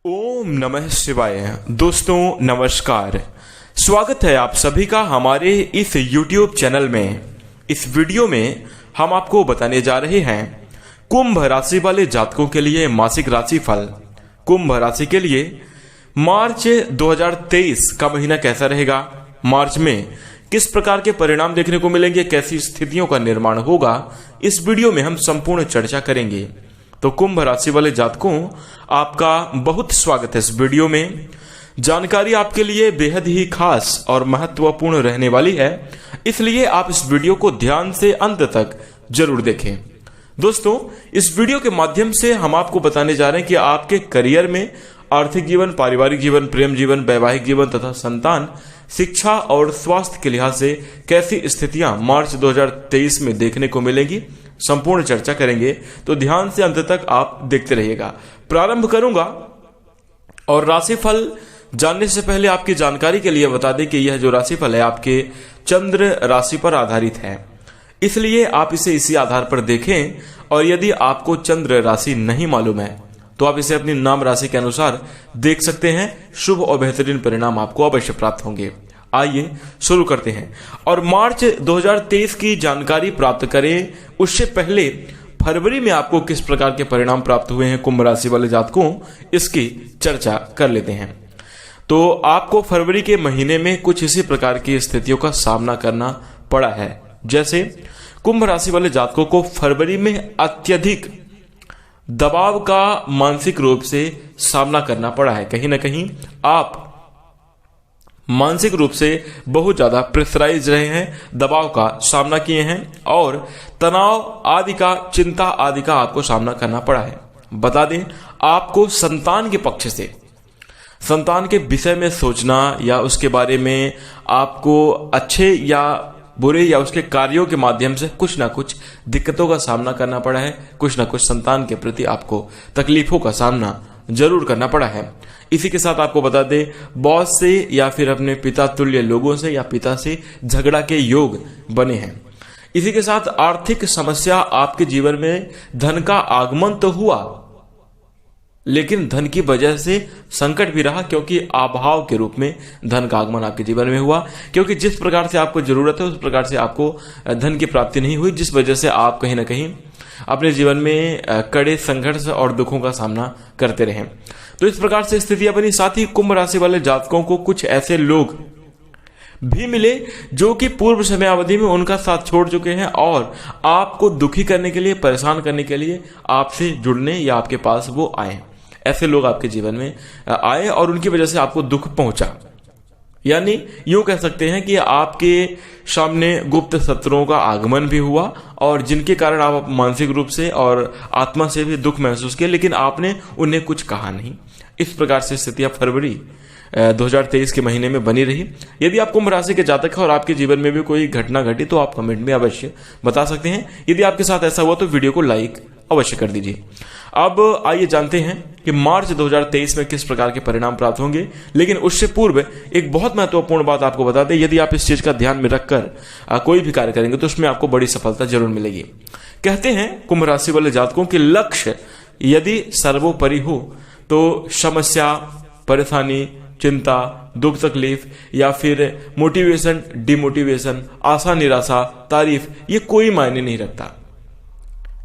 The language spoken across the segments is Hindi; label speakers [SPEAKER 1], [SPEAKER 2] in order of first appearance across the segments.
[SPEAKER 1] ओम नमः शिवाय। दोस्तों नमस्कार, स्वागत है आप सभी का हमारे इस YouTube चैनल में। इस वीडियो में हम आपको बताने जा रहे हैं कुंभ राशि वाले जातकों के लिए मासिक राशि फल। कुंभ राशि के लिए मार्च 2023 का महीना कैसा रहेगा, मार्च में किस प्रकार के परिणाम देखने को मिलेंगे, कैसी स्थितियों का निर्माण होगा, इस वीडियो में हम संपूर्ण चर्चा करेंगे। तो कुंभ राशि वाले जातकों, आपका बहुत स्वागत है इस वीडियो में। जानकारी आपके लिए बेहद ही खास और महत्वपूर्ण रहने वाली है, इसलिए आप इस वीडियो को ध्यान से अंत तक जरूर देखें। दोस्तों, इस वीडियो के माध्यम से हम आपको बताने जा रहे हैं कि आपके करियर में आर्थिक जीवन, पारिवारिक जीवन, प्रेम जीवन, वैवाहिक जीवन तथा संतान, शिक्षा और स्वास्थ्य के लिहाज से कैसी स्थितियां मार्च 2023 में देखने को मिलेंगी, संपूर्ण चर्चा करेंगे। तो ध्यान से अंत तक आप देखते रहिएगा। प्रारंभ करूंगा और राशिफल जानने से पहले आपकी जानकारी के लिए बता दें कि यह जो राशिफल है आपके चंद्र राशि पर आधारित है, इसलिए आप इसे इसी आधार पर देखें। और यदि आपको चंद्र राशि नहीं मालूम है तो आप इसे अपनी नाम राशि के अनुसार देख सकते हैं। शुभ और बेहतरीन परिणाम आपको अवश्य प्राप्त होंगे। आइए शुरू करते हैं और मार्च 2023 की जानकारी प्राप्त करें। उससे पहले फरवरी में आपको किस प्रकार के परिणाम प्राप्त हुए हैं कुंभ राशि वाले जातकों, इसकी चर्चा कर लेते हैं। तो आपको फरवरी के महीने में कुछ इसी प्रकार की स्थितियों का सामना करना पड़ा है। जैसे कुंभ राशि वाले जातकों को फरवरी में अत्यधिक दबाव का मानसिक रूप से सामना करना पड़ा है। कहीं ना कहीं आप मानसिक रूप से बहुत ज्यादा प्रेशराइज रहे हैं, दबाव का सामना किए हैं और तनाव आदि का, चिंता आदि का आपको सामना करना पड़ा है। बता दें, आपको संतान के पक्ष से संतान के विषय में सोचना या उसके बारे में आपको अच्छे या बुरे या उसके कार्यों के माध्यम से कुछ ना कुछ दिक्कतों का सामना करना पड़ा है। कुछ ना कुछ संतान के प्रति आपको तकलीफों का सामना जरूर करना पड़ा है। इसी के साथ आपको बता दें, बॉस से या फिर अपने पिता तुल्य लोगों से या पिता से झगड़ा के योग बने हैं। इसी के साथ आर्थिक समस्या, आपके जीवन में धन का आगमन तो हुआ लेकिन धन की वजह से संकट भी रहा, क्योंकि अभाव के रूप में धन का आगमन आपके जीवन में हुआ। क्योंकि जिस प्रकार से आपको जरूरत है उस प्रकार से आपको धन की प्राप्ति नहीं हुई, जिस वजह से आप कहीं ना कहीं अपने जीवन में कड़े संघर्ष और दुखों का सामना करते रहे। तो इस प्रकार से स्थितियां बनी। साथ ही कुंभ राशि वाले जातकों को कुछ ऐसे लोग भी मिले जो कि पूर्व समयावधि में उनका साथ छोड़ चुके हैं और आपको दुखी करने के लिए, परेशान करने के लिए आपसे जुड़ने या आपके पास वो आए। ऐसे लोग आपके जीवन में आए और उनकी वजह से आपको दुख पहुंचा। यानी यूं कह सकते हैं कि आपके सामने गुप्त शत्रुओं का आगमन भी हुआ और जिनके कारण आप मानसिक रूप से और आत्मा से भी दुख महसूस किए, लेकिन आपने उन्हें कुछ कहा नहीं। इस प्रकार से स्थितियां फरवरी 2023 के महीने में बनी रही। यदि आप कुंभ राशि के जातक हैं और आपके जीवन में भी कोई घटना घटी तो आप कमेंट में अवश्य बता सकते हैं। यदि आपके साथ ऐसा हुआ तो वीडियो को लाइक अवश्य कर दीजिए। अब आइए जानते हैं कि मार्च 2023 में किस प्रकार के परिणाम प्राप्त होंगे। लेकिन उससे पूर्व एक बहुत महत्वपूर्ण बात आपको बता दें, यदि आप इस चीज का ध्यान में रखकर कोई भी कार्य करेंगे तो उसमें आपको बड़ी सफलता जरूर मिलेगी। कहते हैं कुंभ राशि वाले जातकों के लक्ष्य यदि सर्वोपरि हो तो समस्या, परेशानी, चिंता, दुख, तकलीफ या फिर मोटिवेशन, डिमोटिवेशन, आशा, निराशा, तारीफ, ये कोई मायने नहीं रखता।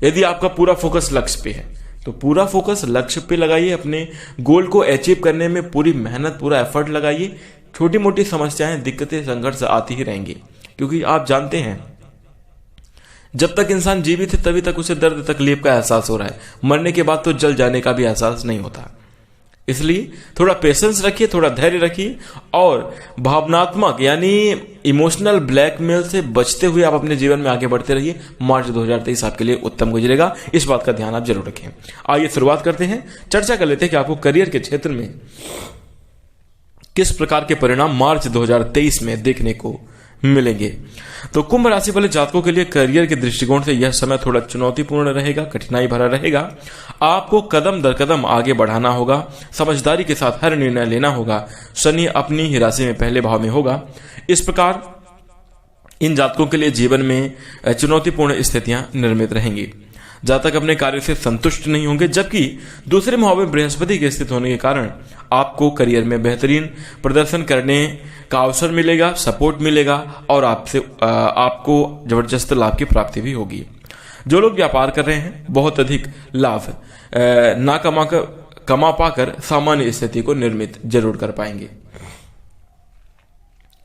[SPEAKER 1] यदि आपका पूरा फोकस लक्ष्य पे है तो पूरा फोकस लक्ष्य पे लगाइए। अपने गोल को अचीव करने में पूरी मेहनत, पूरा एफर्ट लगाइए। छोटी मोटी समस्याएं, दिक्कतें, संघर्ष आती ही रहेंगी, क्योंकि आप जानते हैं जब तक इंसान जीवित है तभी तक उसे दर्द तकलीफ का एहसास हो रहा है। मरने के बाद तो जल जाने का भी एहसास नहीं होता। इसलिए थोड़ा पेशेंस रखिए, थोड़ा धैर्य रखिए और भावनात्मक यानी इमोशनल ब्लैकमेल से बचते हुए आप अपने जीवन में आगे बढ़ते रहिए। मार्च 2023 आपके लिए उत्तम गुजरेगा, इस बात का ध्यान आप जरूर रखें। आइए शुरुआत करते हैं, चर्चा कर लेते हैं कि आपको करियर के क्षेत्र में किस प्रकार के परिणाम मार्च 2023 में देखने को मिलेंगे। तो कुंभ राशि वाले जातकों के लिए करियर के दृष्टिकोण से यह समय थोड़ा चुनौतीपूर्ण रहेगा, कठिनाई भरा रहेगा। आपको कदम दर कदम आगे बढ़ाना होगा, समझदारी के साथ हर निर्णय लेना होगा। शनि अपनी ही राशि में पहले भाव में होगा। इस प्रकार इन जातकों के लिए जीवन में चुनौतीपूर्ण स्थितियां निर्मित रहेंगी। जातक अपने कार्य से संतुष्ट नहीं होंगे, जबकि दूसरे भाव में बृहस्पति के स्थित होने के कारण आपको करियर में बेहतरीन प्रदर्शन करने का अवसर मिलेगा, सपोर्ट मिलेगा और आपको जबरदस्त लाभ की प्राप्ति भी होगी। जो लोग व्यापार कर रहे हैं बहुत अधिक लाभ ना कमा पाकर सामान्य स्थिति को निर्मित जरूर कर पाएंगे।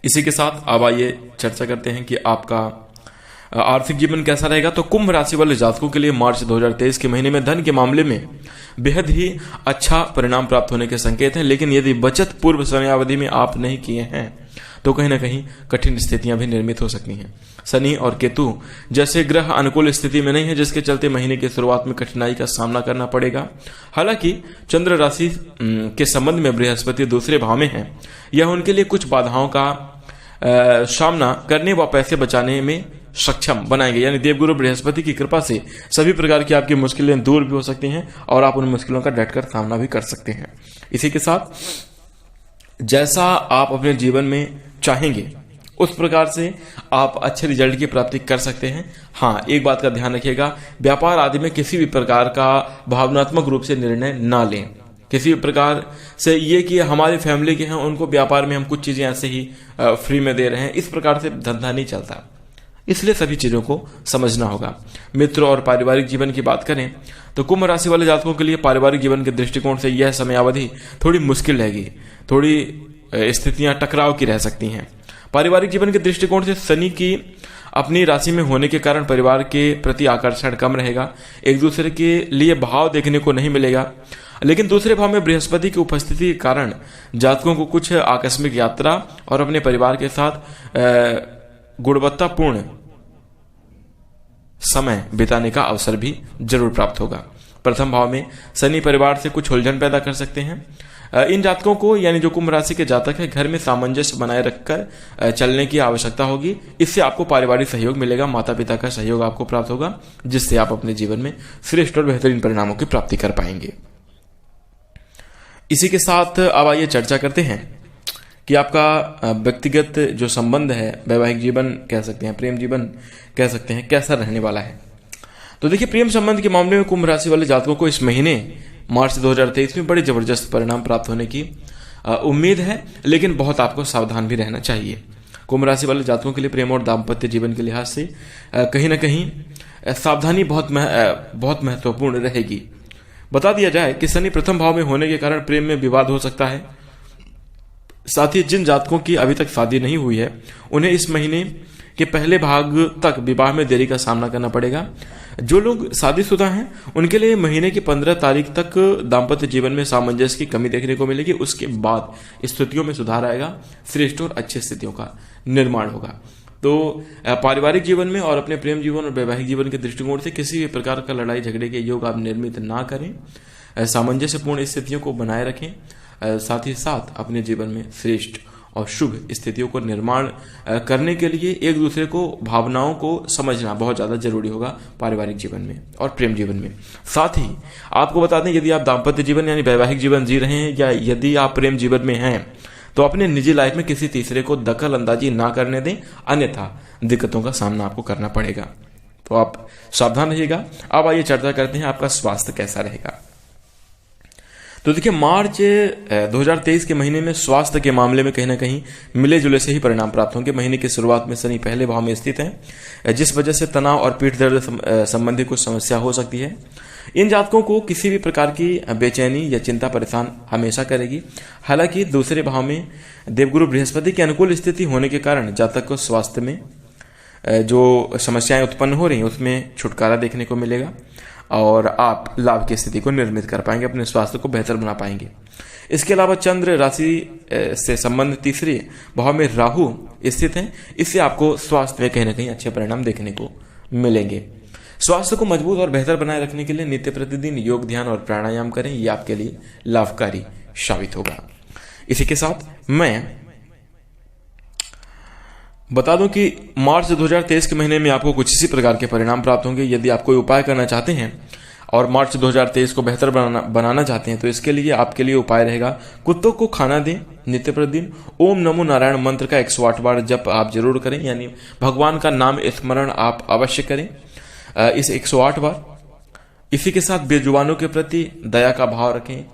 [SPEAKER 1] इसी के साथ अब आइए चर्चा करते हैं कि आपका आर्थिक जीवन कैसा रहेगा। तो कुंभ राशि वाले जातकों के लिए मार्च 2023 के महीने में धन के मामले में बेहद ही अच्छा परिणाम प्राप्त होने के संकेत हैं, लेकिन यदि बचत पूर्व समयावधि में आप नहीं किए हैं तो कहीं ना कहीं कठिन स्थितियां भी निर्मित हो सकती हैं। शनि और केतु जैसे ग्रह अनुकूल स्थिति में नहीं है, जिसके चलते महीने की शुरुआत में कठिनाई का सामना करना पड़ेगा। हालांकि चंद्र राशि के संबंध में बृहस्पति दूसरे भाव में है, यह उनके लिए कुछ बाधाओं का सामना करने व पैसे बचाने में सक्षम बनाएंगे। यानी देवगुरु बृहस्पति की कृपा से सभी प्रकार की आपकी मुश्किलें दूर भी हो सकती हैं और आप उन मुश्किलों का डटकर सामना भी कर सकते हैं। इसी के साथ जैसा आप अपने जीवन में चाहेंगे उस प्रकार से आप अच्छे रिजल्ट की प्राप्ति कर सकते हैं। हाँ, एक बात का ध्यान रखिएगा, व्यापार आदि में किसी भी प्रकार का भावनात्मक रूप से निर्णय ना लें। किसी भी प्रकार से ये कि हमारी फैमिली के हैं, उनको व्यापार में हम कुछ चीजें ऐसे ही फ्री में दे रहे हैं, इस प्रकार से धंधा नहीं चलता। इसलिए सभी चीजों को समझना होगा। मित्र और पारिवारिक जीवन की बात करें तो कुंभ राशि वाले जातकों के लिए पारिवारिक जीवन के दृष्टिकोण से यह समयावधि थोड़ी मुश्किल रहेगी, थोड़ी स्थितियां टकराव की रह सकती हैं। पारिवारिक जीवन के दृष्टिकोण से शनि की अपनी राशि में होने के कारण परिवार के प्रति आकर्षण कम रहेगा, एक दूसरे के लिए भाव देखने को नहीं मिलेगा। लेकिन दूसरे भाव में बृहस्पति की उपस्थिति के कारण जातकों को कुछ आकस्मिक यात्रा और अपने परिवार के साथ गुणवत्तापूर्ण समय बिताने का अवसर भी जरूर प्राप्त होगा। प्रथम भाव में शनि परिवार से कुछ उलझन पैदा कर सकते हैं। इन जातकों को यानी जो कुंभ राशि के जातक है घर में सामंजस्य बनाए रखकर चलने की आवश्यकता होगी। इससे आपको पारिवारिक सहयोग मिलेगा, माता पिता का सहयोग आपको प्राप्त होगा, जिससे आप अपने जीवन में श्रेष्ठ और बेहतरीन परिणामों की प्राप्ति कर पाएंगे। इसी के साथ अब आइए चर्चा करते हैं कि आपका व्यक्तिगत जो संबंध है, वैवाहिक जीवन कह सकते हैं, प्रेम जीवन कह सकते हैं, कैसा रहने वाला है। तो देखिए, प्रेम संबंध के मामले में कुंभ राशि वाले जातकों को इस महीने मार्च 2023 में बड़े जबरदस्त परिणाम प्राप्त होने की उम्मीद है, लेकिन बहुत आपको सावधान भी रहना चाहिए। कुंभ राशि वाले जातकों के लिए प्रेम और दाम्पत्य जीवन के लिहाज से कहीं ना कहीं सावधानी बहुत महत्वपूर्ण रहेगी। बता दिया जाए कि शनि प्रथम भाव में होने के कारण प्रेम में विवाद हो सकता है। साथ ही जिन जातकों की अभी तक शादी नहीं हुई है उन्हें इस महीने के पहले भाग तक विवाह में देरी का सामना करना पड़ेगा। जो लोग शादीशुदा हैं उनके लिए महीने की 15 तारीख तक दाम्पत्य जीवन में सामंजस्य की कमी देखने को मिलेगी। उसके बाद स्थितियों में सुधार आएगा, श्रेष्ठ और अच्छी स्थितियों का निर्माण होगा। तो पारिवारिक जीवन में और अपने प्रेम जीवन और वैवाहिक जीवन के दृष्टिकोण से किसी भी प्रकार का लड़ाई झगड़े के योग आप निर्मित ना करें, सामंजस्यपूर्ण स्थितियों को बनाए रखें। साथ ही साथ अपने जीवन में श्रेष्ठ और शुभ स्थितियों को निर्माण करने के लिए एक दूसरे को भावनाओं को समझना बहुत ज्यादा जरूरी होगा पारिवारिक जीवन में और प्रेम जीवन में। साथ ही आपको बता दें, यदि आप दाम्पत्य जीवन यानी वैवाहिक जीवन जी रहे हैं या यदि आप प्रेम जीवन में हैं तो अपने निजी लाइफ में किसी तीसरे को दखल अंदाजी ना करने दें, अन्यथा दिक्कतों का सामना आपको करना पड़ेगा। तो आप सावधान रहिएगा। अब आइए चर्चा करते हैं आपका स्वास्थ्य कैसा रहेगा। तो देखिए, मार्च 2023 के महीने में स्वास्थ्य के मामले में कहीं ना कहीं मिले जुले से ही परिणाम प्राप्त होंगे। महीने की शुरुआत में शनि पहले भाव में स्थित है, जिस वजह से तनाव और पीठ दर्द संबंधी कुछ समस्या हो सकती है। इन जातकों को किसी भी प्रकार की बेचैनी या चिंता परेशान हमेशा करेगी। हालांकि दूसरे भाव में देवगुरु बृहस्पति की अनुकूल स्थिति होने के कारण जातक को स्वास्थ्य में जो समस्याएं उत्पन्न हो रही हैं उसमें छुटकारा देखने को मिलेगा और आप लाभ की स्थिति को निर्मित कर पाएंगे, अपने स्वास्थ्य को बेहतर बना पाएंगे। इसके अलावा चंद्र राशि से संबंध तीसरे भाव में राहु स्थित है, इससे आपको स्वास्थ्य में कहीं ना कहीं अच्छे परिणाम देखने को मिलेंगे। स्वास्थ्य को मजबूत और बेहतर बनाए रखने के लिए नित्य प्रतिदिन योग, ध्यान और प्राणायाम करें, यह आपके लिए लाभकारी साबित होगा। इसी के साथ मैं बता दूं कि मार्च 2023 के महीने में आपको कुछ इसी प्रकार के परिणाम प्राप्त होंगे। यदि आप कोई उपाय करना चाहते हैं और मार्च 2023 को बेहतर बनाना चाहते हैं तो इसके लिए आपके लिए उपाय रहेगा, कुत्तों को खाना दें नित्य प्रतिदिन। ओम नमो नारायण मंत्र का 108 बार जप आप जरूर करें, यानी भगवान का नाम स्मरण आप अवश्य करें इस 108 बार। इसी के साथ बेजुबानों के प्रति दया का भाव रखें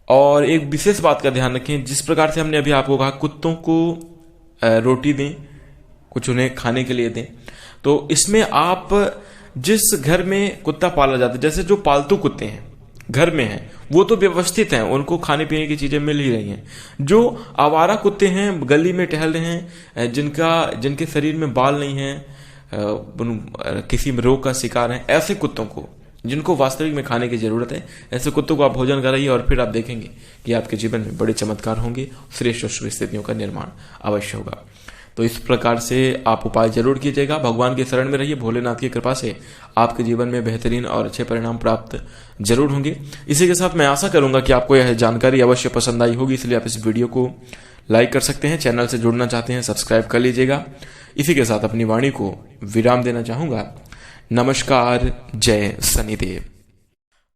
[SPEAKER 1] और एक विशेष बात का ध्यान रखें, जिस प्रकार से हमने अभी आपको कहा कुत्तों को रोटी दें, कुछ उन्हें खाने के लिए दें, तो इसमें आप जिस घर में कुत्ता पाला जाता है, जैसे जो पालतू कुत्ते हैं घर में हैं, वो तो व्यवस्थित हैं, उनको खाने पीने की चीजें मिल ही रही हैं। जो आवारा कुत्ते हैं, गली में टहल रहे हैं, जिनके शरीर में बाल नहीं है, किसी रोग का शिकार है, ऐसे कुत्तों को, जिनको वास्तविक में खाने की जरूरत है, ऐसे कुत्तों को आप भोजन कराइए और फिर आप देखेंगे कि आपके जीवन में बड़े चमत्कार होंगे, श्रेष्ठ और शुभ स्थितियों का निर्माण अवश्य होगा। तो इस प्रकार से आप उपाय जरूर कीजिएगा, भगवान के शरण में रहिए, भोलेनाथ की कृपा से आपके जीवन में बेहतरीन और अच्छे परिणाम प्राप्त जरूर होंगे। इसी के साथ मैं आशा करूंगा कि आपको यह जानकारी अवश्य पसंद आई होगी, इसलिए आप इस वीडियो को लाइक कर सकते हैं। चैनल से जुड़ना चाहते हैं सब्सक्राइब कर लीजिएगा। इसी के साथ अपनी वाणी को विराम देना चाहूंगा। नमस्कार, जय शनिदेव।